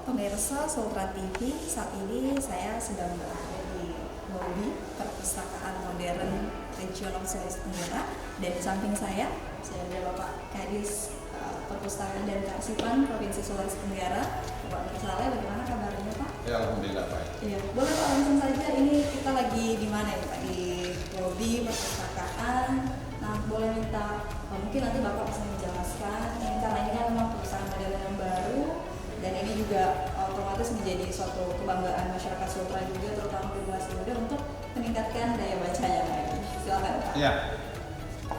Pemirsa Sultra TV, saat ini saya sedang berada di lobi Perpustakaan Modern Regional Sulawesi Tenggara, dan di samping saya ada Bapak Kadis Perpustakaan dan Kearsipan Provinsi Sulawesi Tenggara, Bapak Nur Saleh. Bagaimana kabarnya, Pak? Ya, alhamdulillah baik. Iya, boleh Pak, langsung saja. Ini kita lagi di mana ya, Pak? Di lobi perpustakaan. Nah, boleh minta mungkin nanti Bapak bisa menjelaskan. Ini karena ini kan memang perusahaan modern yang baru, dan ini juga otomatis menjadi suatu kebanggaan masyarakat Sultra juga, terutama generasi muda, untuk meningkatkan daya bacanya lagi. Silakan, Pak. Ya,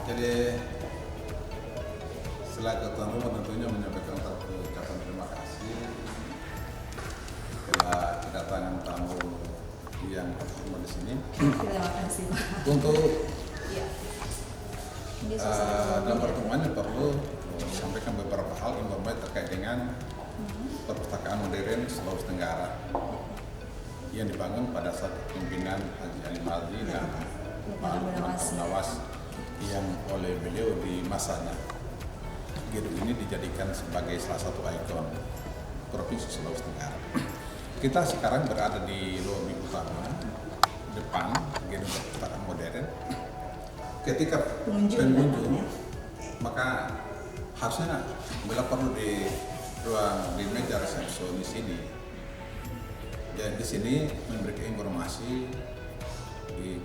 jadi selaku tuan rumah tentunya menyampaikan ucapan terima kasih telah kedatangan tamu yang terhormat di sini. Terima kasih, Pak. Untuk Iya. dalam pertemuan ini perlu sampaikan beberapa hal informasi terkait dengan perpustakaan modern Sulawesi Tenggara yang dibangun pada saat kepemimpinan Haji Ali Maldi dan Pak Nawas yang oleh beliau di masanya. Gedung ini dijadikan sebagai salah satu ikon Provinsi Sulawesi Tenggara. Kita sekarang berada di lobi utama depan gedung perpustakaan modern. Ketika pengunjung, maka harusnya bila perlu di ruang di meja resepsionis ini. Dan di sini memberikan informasi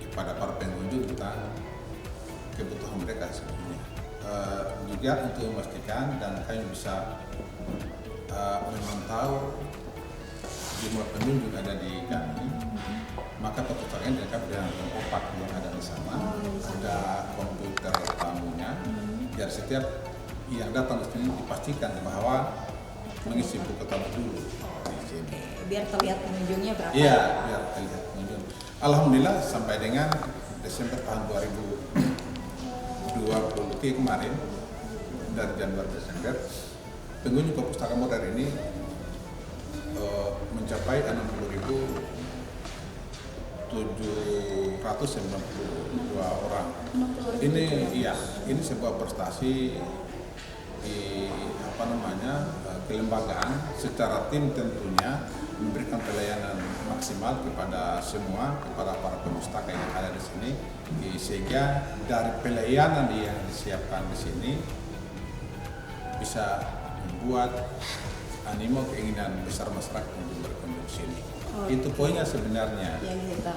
kepada para pengunjung tentang kebutuhan mereka sebetulnya. Juga untuk memastikan dan kami bisa memantau jumlah pengunjung ada di kami, maka perpustakaan dilengkapi dengan kompak yang ada di sana, ada komputer tamunya, biar setiap yang datang ke sini dipastikan bahwa mengisi buku tamu dulu di sini. Biar terlihat pengunjungnya berapa? Iya, biar terlihat pengunjung. Alhamdulillah sampai dengan Desember tahun 2020 kemarin, dari Januari Desember, pengunjung perpustakaan modern ini mencapai 60.792 orang. Ini iya, ini sebuah prestasi kelembagaan secara tim tentunya memberikan pelayanan maksimal kepada semua, kepada para pustaka yang ada di sini, sehingga dari pelayanan yang disiapkan di sini bisa membuat animo keinginan besar masyarakat untuk berkunjung sini. Itu poinnya sebenarnya. Yang kita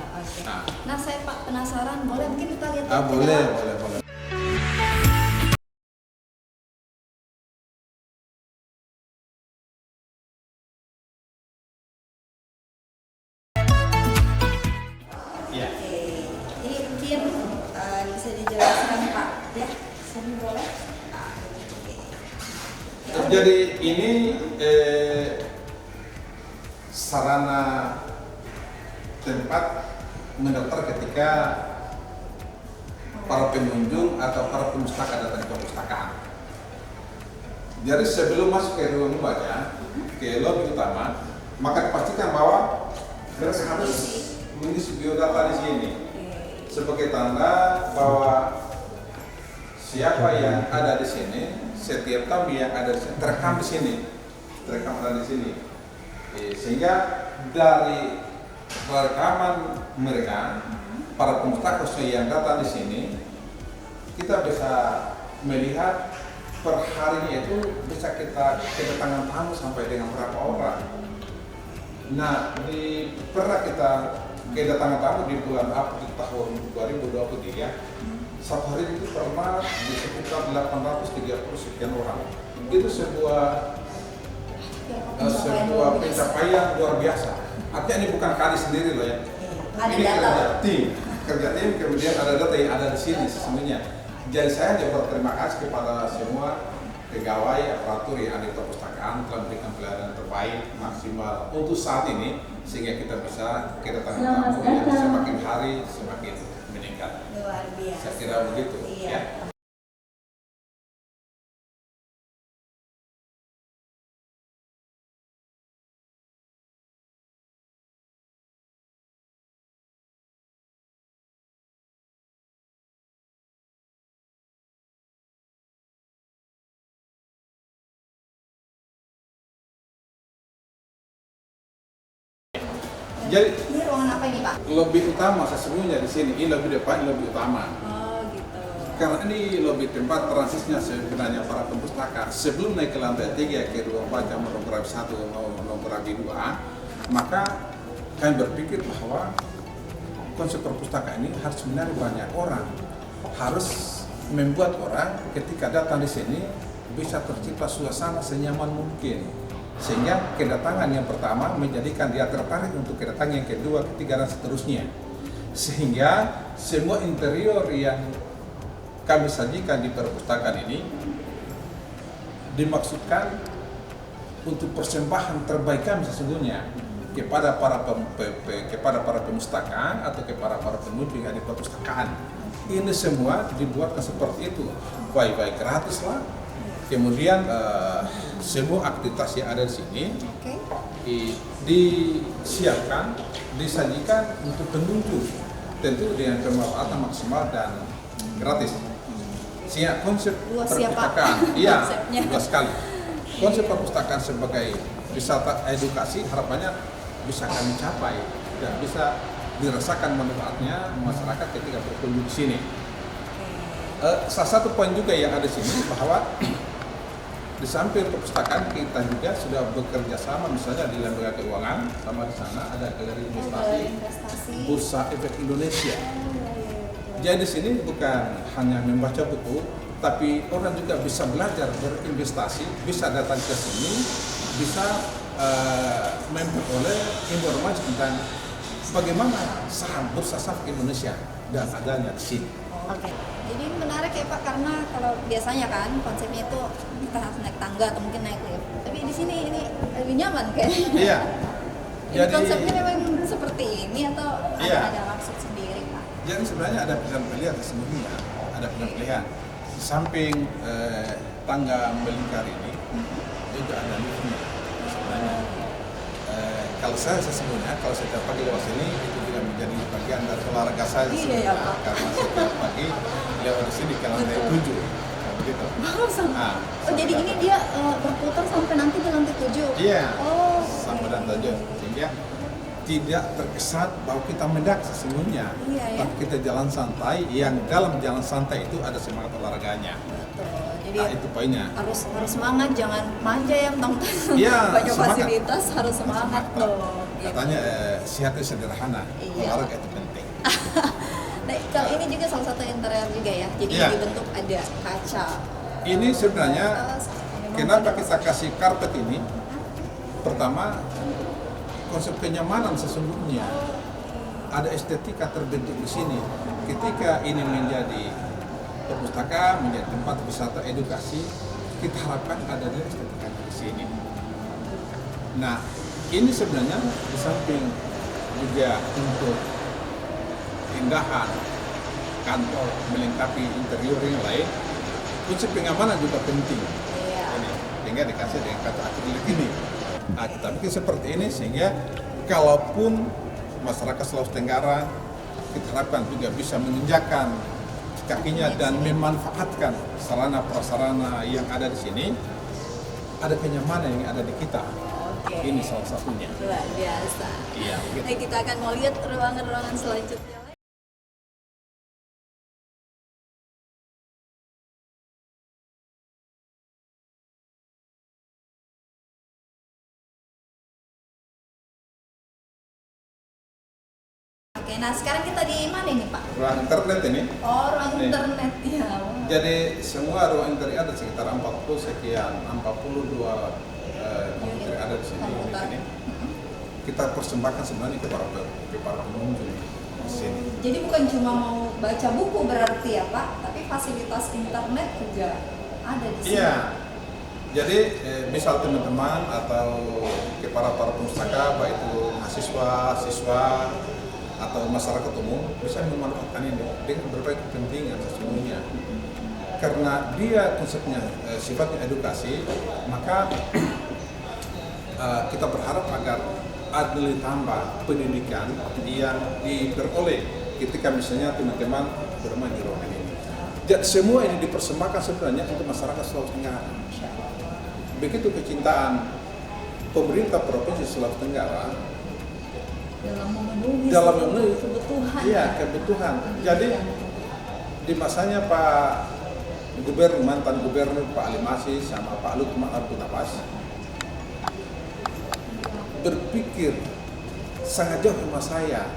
Nah, saya Pak penasaran, boleh mungkin kita lihat? Boleh. Ya. Ini mungkin bisa dijelaskan, Pak, ya? Sini boleh? Jadi ini sarana tempat mendaftar ketika para pengunjung atau para pustaka datang ke perpustakaan. Jadi sebelum masuk ke ruang membaca, ke lobi utama, maka dipastikan bahwa mereka harus mengisi biodata di sini sebagai tanda bahwa siapa yang ada di sini, setiap tamu yang ada di sini terekam di sini, ada di sini. Sehingga dari rekaman mereka, para pustaka yang datang di sini, kita bisa melihat per harinya itu bisa kita kedatangan tamu sampai dengan berapa orang. Nah, pernah kita kedatangan tamu di bulan April tahun 2023, satu hari itu pernah di sekitar 830 sekian orang. Itu sebuah pencapaian luar biasa. Artinya ini bukan kali sendiri loh ya. Ini kerja tim, kemudian ada data yang ada di sini sesungguhnya. Jadi saya juga berterima kasih kepada semua pegawai aparatur yang ada di perpustakaan telah memberikan pelayanan terbaik maksimal untuk saat ini, sehingga kita bisa kedatangan tamu yang semakin hari semakin meningkat. Luar biasa. Saya kira begitu. Iya. Ya. Jadi Ini ruangan apa ini Pak? lebih utama sesungguhnya di sini, ini lebih depan, ini lebih utama. Oh gitu. Karena ini lebih tempat transisinya sebenarnya para pembustaka sebelum naik ke lantai 3 ke ruang baca monografi 1 monografi 2, maka kami berpikir bahwa konsep perpustakaan ini harus menarik banyak orang, harus membuat orang ketika datang di sini bisa tercipta suasana senyaman mungkin, sehingga kedatangan yang pertama menjadikan dia tertarik untuk kedatangan yang kedua, ketiga dan seterusnya, sehingga semua interior yang kami sajikan di perpustakaan ini dimaksudkan untuk persembahan terbaik kami sesungguhnya kepada para pemustaka atau kepada para pengunjung yang di perpustakaan. Ini semua dibuatkan seperti itu, wifi gratis lah. Kemudian semua aktivitas yang ada di sini disiapkan, disajikan untuk pengunjung, tentu dengan pemanfaatan maksimal dan gratis. Sehingga konsep perpustakaan, iya, luas sekali. Konsep perpustakaan sebagai wisata edukasi harapannya bisa kami capai dan bisa dirasakan manfaatnya masyarakat ketika berkunjung di sini. Salah satu poin juga yang ada di sini bahwa di samping perpustakaan kita juga sudah bekerja sama misalnya di lembaga keuangan, sama di sana ada galeri investasi Bursa Efek Indonesia. Jadi di sini bukan hanya membaca buku, tapi orang juga bisa belajar berinvestasi, bisa datang ke sini, bisa memperoleh informasi tentang bagaimana saham Bursa Efek Indonesia dan adanya di sini. Oke. Jadi menarik ya Pak, karena kalau biasanya kan konsepnya itu kita harus naik tangga atau mungkin naik lift. Tapi di sini ini lebih nyaman kayaknya. Iya. Jadi konsepnya memang seperti ini atau iya, ada maksud sendiri Pak? Jadi sebenarnya ada pilihan-pilihan sesungguhnya, ada pilihan-pilihan. Di samping tangga melingkar ini juga ada liftnya sebenarnya. Kalau saya sesungguhnya, kalau saya pagi lewat sini itu juga menjadi bagian dari olahraga saya Iya, Pak. karena setiap pagi lewat di sini ke lantai 7 begitu. Oh jadi ini dia berputar sampai nanti di lantai 7? Iya, oh, sampai lantai 7 sehingga tidak terkesan bahwa kita mendak sesungguhnya, iya, ya. tapi kita jalan santai yang dalam jalan santai itu ada semangat olahraganya. Betul. Jadi Itu poinnya. harus semangat, jangan manja ya tentang Iya, banyak semangat. fasilitas, harus semangat dong. Katanya sehat itu sederhana, Iya. olahraga itu penting. Nah, kalau ini juga salah satu interior juga ya. Jadi Iya. dibentuk ada kaca. Ini sebenarnya Memang kenapa ada- kita kasih karpet ini? Pertama, konsep kenyamanan sesungguhnya. Ada estetika terbentuk di sini. Ketika ini menjadi perpustakaan, menjadi tempat wisata edukasi, kita harapkan ada estetika di sini. Nah, ini sebenarnya di samping juga untuk keindahan kantor melengkapi interior yang lain, konsep pengamanan juga penting. Iya. Ini sehingga dikasih dengan kaca akrilik ini. Nah, kita bikin seperti ini sehingga kalaupun masyarakat Sulawesi Tenggara kita harapkan juga bisa menginjakkan kakinya dan memanfaatkan sarana prasarana yang ada di sini, ada kenyamanan yang ada di kita. Oke. Ini salah satunya. Luar biasa. Iya, begitu. Nah, kita akan mau lihat ruangan-ruangan selanjutnya. Oke, nah sekarang kita di mana ini Pak? Ruang internet ini. Oh, ruang Nih. internet ya. Jadi semua ruang internet ada sekitar 40 sekian, 42 unit ada di sini. Di sini. Kita persembahkan sebenarnya kepada pengunjung di sini. Jadi bukan cuma mau baca buku berarti ya Pak, tapi fasilitas internet juga ada di sini. Iya. Jadi misal teman-teman atau kepada para pustaka, baik itu mahasiswa, siswa atau masyarakat umum bisa memanfaatkan ini dengan berbagai kepentingan sesungguhnya. Karena dia konsepnya sifatnya edukasi, maka kita berharap agar ada nilai tambah pendidikan yang diperoleh ketika misalnya teman-teman bermain di ruangan ini. Jadi semua ini dipersembahkan sebenarnya untuk masyarakat Sulawesi Tenggara. Begitu kecintaan pemerintah Provinsi Sulawesi Tenggara dalam memenuhi dalam seluruh memenuhi kebutuhan. iya kebutuhan. Jadi di masanya Pak Gubernur, mantan Gubernur Pak Ali Masih sama Pak Lukman Abdul Abbas berpikir sangat jauh sama saya,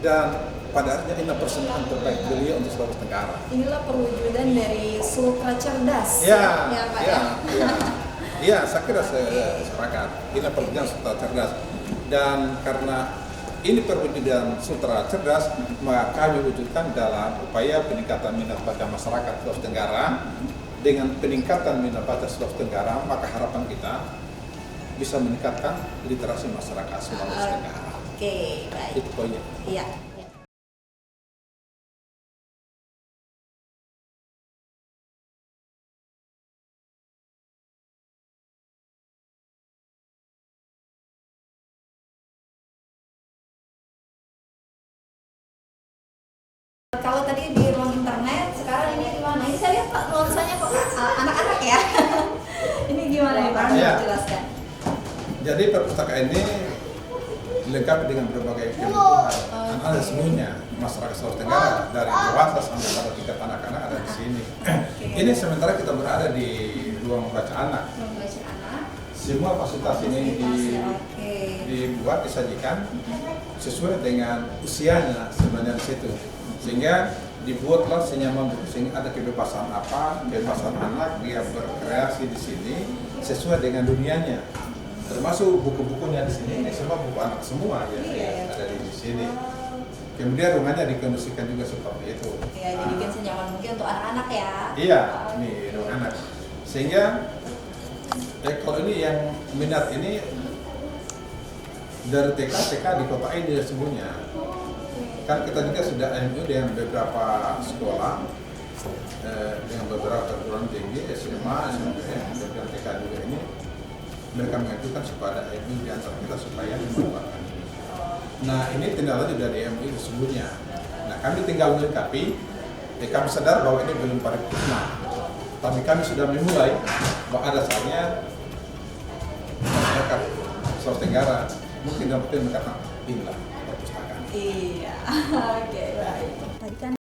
dan pada akhirnya ini persembahan terbaik beliau untuk Sulawesi Tenggara. Inilah perwujudan dari Sultra cerdas. Ya, ya Pak ya, ya. Iya, saya kira sepakat. Ini perwujudan Sultra cerdas, dan karena ini perwujudan Sultra cerdas, maka kami wujudkan dalam upaya peningkatan minat baca masyarakat Sulawesi Tenggara. Dengan peningkatan minat baca Sulawesi Tenggara, maka harapan kita bisa meningkatkan literasi masyarakat Sulawesi Tenggara. Oke, baik. Itu poinnya. Iya. Kalau tadi di ruang internet, sekarang ini di mana? Ini saya lihat Pak nuansanya kok anak-anak ya. Ini gimana nih Pak? Ya. Jelaskan. Jadi perpustakaan ini dilengkapi dengan berbagai kebutuhan anak-anak semuanya masyarakat Sulawesi Tenggara, dari dewasa sampai pada tingkat anak-anak ada di sini. Ini sementara kita berada di ruang baca anak. Membaca anak. Semua fasilitas ini dibuat, disajikan sesuai dengan usianya sebenarnya di situ, sehingga dibuatlah senyaman buku, sehingga ada kebebasan kebebasan anak dia berkreasi di sini sesuai dengan dunianya, termasuk buku-bukunya di sini. Ini semua buku anak semua ya, ada di sini. Kemudian rumahnya dikondisikan juga seperti itu. Ya, dibikin senyaman mungkin untuk anak-anak ya. Iya, ini ruang anak. Sehingga kalau ini yang minat ini dari TK di kota ini semuanya. Kan kita juga sudah MU dengan beberapa sekolah, dengan beberapa perguruan tinggi, SMA, SMP, dan TK juga ini. Mereka mengajukan kepada MU di antara kita supaya mengembangkan ini. Nah, ini tindak lanjut dari MU sesungguhnya. Nah, kami tinggal melengkapi. Kami sadar bahwa ini belum paripurna, tapi kami sudah memulai bahwa ada saatnya masyarakat Sulawesi Tenggara mungkin dapat mengatakan inilah perpustakaan. Iya, oke baik. Tadi kan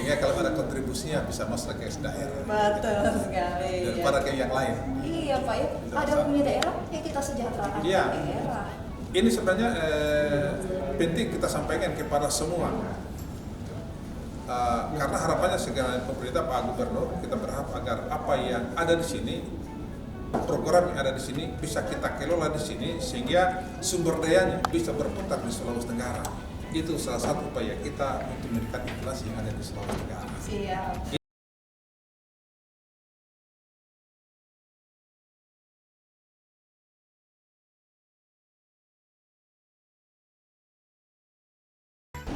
sehingga kalau ada kontribusinya bisa masuk ke daerah. Betul sekali. Daripada ke yang lain. Iya Pak ya, ada punya daerah ya kita sejahterakan Iya. daerah. Ini sebenarnya penting kita sampaikan kepada semua. Karena harapannya segala pemerintah Pak Gubernur, kita berharap agar apa yang ada di sini, program yang ada di sini bisa kita kelola di sini sehingga sumber dayanya bisa berputar di Sulawesi Tenggara. Itu salah satu upaya kita untuk meningkatkan inflasi yang ada di Sulawesi Tenggara. Siap.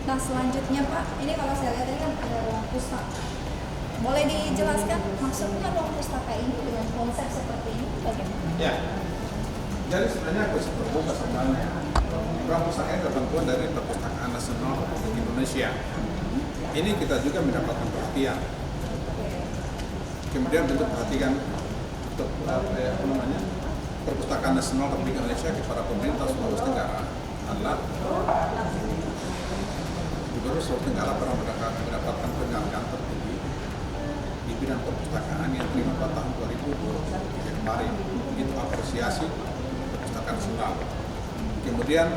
Nah selanjutnya Pak, ini kalau saya lihat ini kan ada ruang pustaka. Boleh dijelaskan maksudnya ruang pustaka ini dengan konsep seperti ini bagaimana? Ya, jadi sebenarnya aku terbuka sebenarnya. Ruang pustaka ini bantuan dari Perpustakaan Nasional Republik Indonesia. Ini kita juga mendapatkan perhatian. Kemudian bentuk perhatian untuk Perpustakaan Nasional Republik Indonesia kepada pemerintah Sulawesi Tenggara adalah Gubernur Sulawesi Tenggara pernah mendapatkan penghargaan tertinggi di bidang perpustakaan yang terima pada tahun 2023 kemarin. Itu apresiasi Perpustakaan Nasional. Kemudian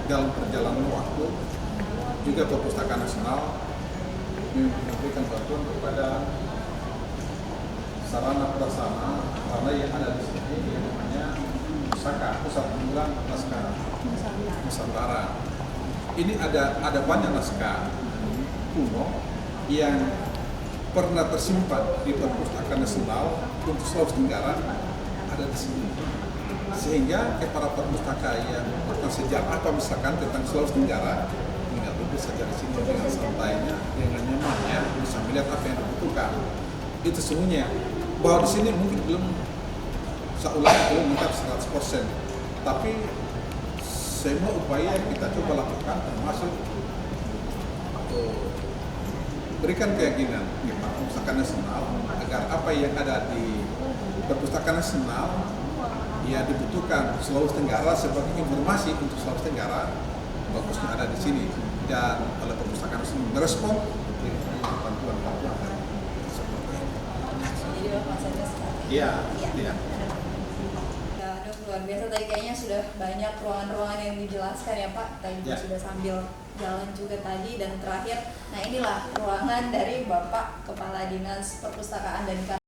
dalam perjalanan waktu juga Perpustakaan Nasional memberikan bantuan kepada sarana prasarana karena yang ada di sini yang namanya Pusaka, Pusat Pengulang Naskah Nusantara. Ini ada banyak naskah kuno yang pernah tersimpan di Perpustakaan Nasional untuk Sulawesi Tenggara ada di sini. Sehingga para perpustakaan yang tentang sejarah apa misalkan tentang Sulawesi Tenggara tinggal duduk saja di sini dengan santainya, dengan nyamannya bisa melihat apa yang dibutuhkan. Itu semuanya bahwa di sini mungkin belum lengkap 100%, tapi semua upaya yang kita coba lakukan termasuk berikan keyakinan di Perpustakaan Nasional agar apa yang ada di Perpustakaan Nasional yang dibutuhkan Sulawesi Tenggara sebagai informasi untuk Sulawesi Tenggara bagusnya ada di sini, dan oleh Perpustakaan Nasional merespon dengan bantuan-bantuan seperti ini. Jadi Bapak saja sekali. Iya, iya. Ya, aduh, luar biasa tadi kayaknya sudah banyak ruangan-ruangan yang dijelaskan ya Pak. Tadi Ya. sudah sambil jalan juga tadi, dan terakhir, nah inilah ruangan dari Bapak Kepala Dinas Perpustakaan dan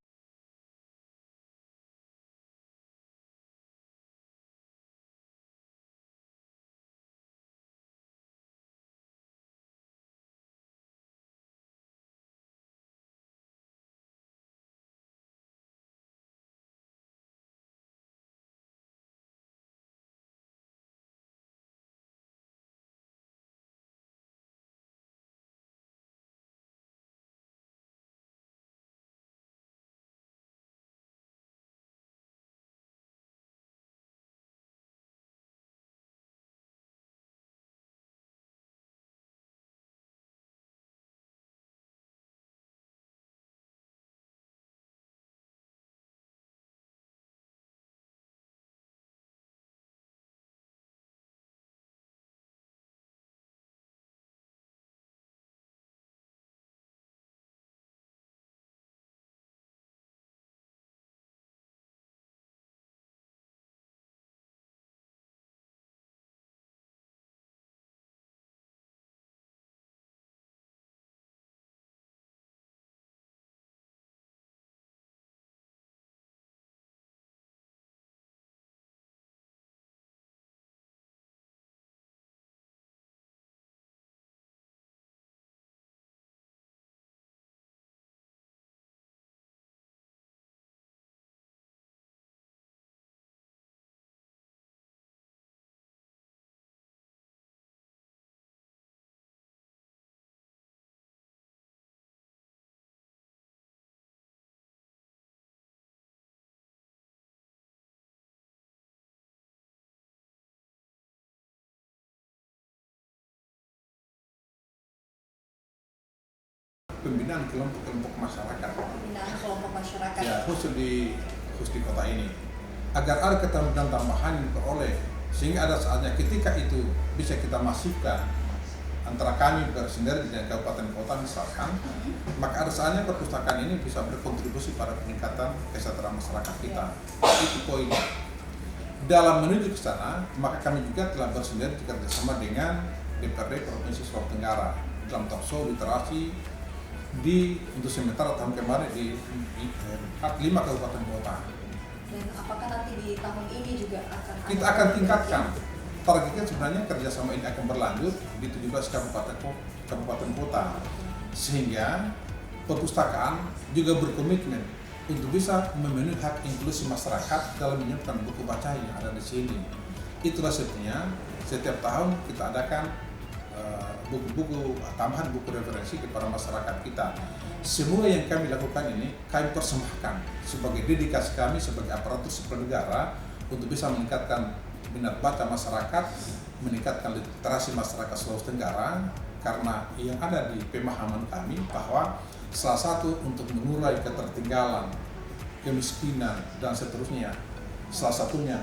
pembinaan kelompok-kelompok masyarakat. pembinaan kelompok masyarakat. Ya, khusus di kota ini, agar ada keterampilan tambahan yang diperoleh, sehingga ada saatnya ketika itu bisa kita masifkan antara kami bersinergi dengan kabupaten kota misalkan, maka ada saatnya perpustakaan ini bisa berkontribusi pada peningkatan kesejahteraan masyarakat kita. Itu poinnya. Dalam menuju ke sana, maka kami juga telah bersinergi kerjasama dengan DPRD Provinsi Sulawesi Tenggara dalam talkshow literasi untuk sementara tahun kemarin di 5 kabupaten kota. Dan apakah nanti di tahun ini juga akan Kita akan tingkatkan. Targetnya sebenarnya kerjasama ini akan berlanjut di 17 kabupaten kota, sehingga perpustakaan juga berkomitmen untuk bisa memenuhi hak inklusi masyarakat dalam menyiapkan buku baca yang ada di sini. Itulah sebabnya setiap tahun kita adakan buku-buku tambahan, buku referensi kepada masyarakat kita. Semua yang kami lakukan ini kami persembahkan sebagai dedikasi kami sebagai aparatur sipil negara untuk bisa meningkatkan minat baca masyarakat, meningkatkan literasi masyarakat Sulawesi Tenggara, karena yang ada di pemahaman kami bahwa salah satu untuk mengurai ketertinggalan, kemiskinan, dan seterusnya, salah satunya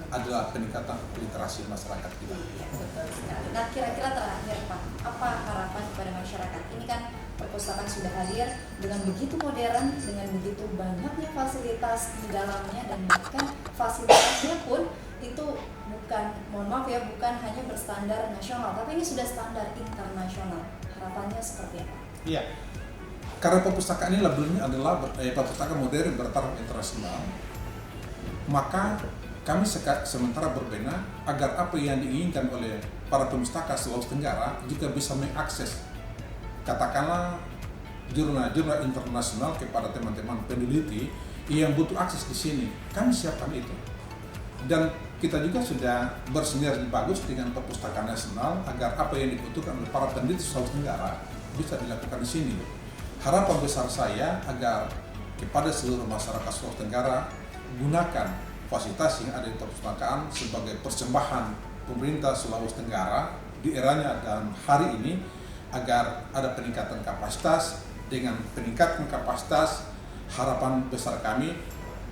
adalah peningkatan literasi masyarakat kita. Iya, betul sekali. Nah, kira-kira terakhir Pak, apa harapan kepada masyarakat? Ini kan perpustakaan sudah hadir dengan begitu modern, dengan begitu banyaknya fasilitas di dalamnya, dan bahkan fasilitasnya pun itu bukan hanya berstandar nasional, tapi ini sudah standar internasional. Harapannya seperti apa? Iya, karena perpustakaan ini labelnya adalah perpustakaan modern bertaraf internasional, maka kami sementara berbenah agar apa yang diinginkan oleh para pemustaka Sulawesi Tenggara juga bisa mengakses, katakanlah jurnal-jurnal internasional kepada teman-teman peneliti yang butuh akses di sini. Kami siapkan itu. Dan kita juga sudah bersinergi bagus dengan perpustakaan nasional agar apa yang dibutuhkan oleh para peneliti Sulawesi Tenggara bisa dilakukan di sini. Harapan besar saya agar kepada seluruh masyarakat Sulawesi Tenggara gunakan fasilitas yang ada di perpustakaan sebagai persembahan pemerintah Sulawesi Tenggara di eranya dan hari ini, agar ada peningkatan kapasitas. Dengan peningkatan kapasitas, harapan besar kami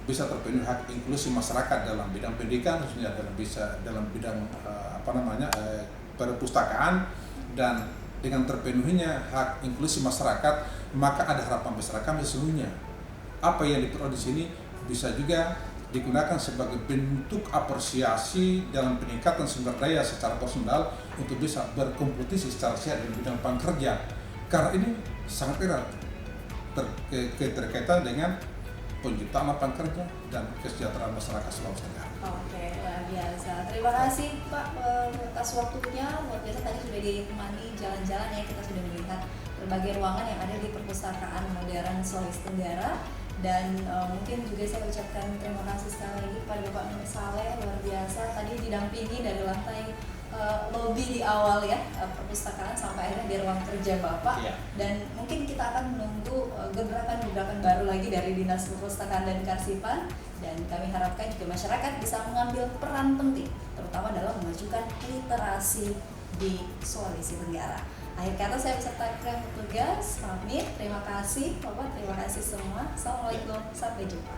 bisa terpenuhi hak inklusi masyarakat dalam bidang pendidikan, khususnya dalam bidang perpustakaan, dan dengan terpenuhinya hak inklusi masyarakat, maka ada harapan besar kami sesungguhnya apa yang diperoleh di sini bisa juga digunakan sebagai bentuk apresiasi dalam peningkatan sumber daya secara personal untuk bisa berkompetisi secara sehat di bidang pekerja, karena ini sangat erat terkaitan dengan penciptaan lapangan kerja dan kesejahteraan masyarakat Sulawesi Tenggara. Oke, luar biasa. Terima kasih Pak atas waktunya. Luar biasa, tadi sudah ditemani jalan-jalan ya, kita sudah melihat berbagai ruangan yang ada di perpustakaan modern Sulawesi Tenggara. Dan mungkin juga saya ucapkan terima kasih sekali lagi kepada Bapak Nur Saleh, luar biasa. Tadi didampingi dari lantai lobi di awal ya perpustakaan sampai akhirnya di ruang kerja Bapak. Yeah. Dan mungkin kita akan menunggu gebrakan-gebrakan baru lagi dari Dinas Perpustakaan dan Kearsipan, dan kami harapkan juga masyarakat bisa mengambil peran penting terutama dalam memajukan literasi di Sulawesi Tenggara. Akhir kata saya beserta kru tugas pamit. Terima kasih Bapak, terima kasih semua. Assalamualaikum, sampai jumpa.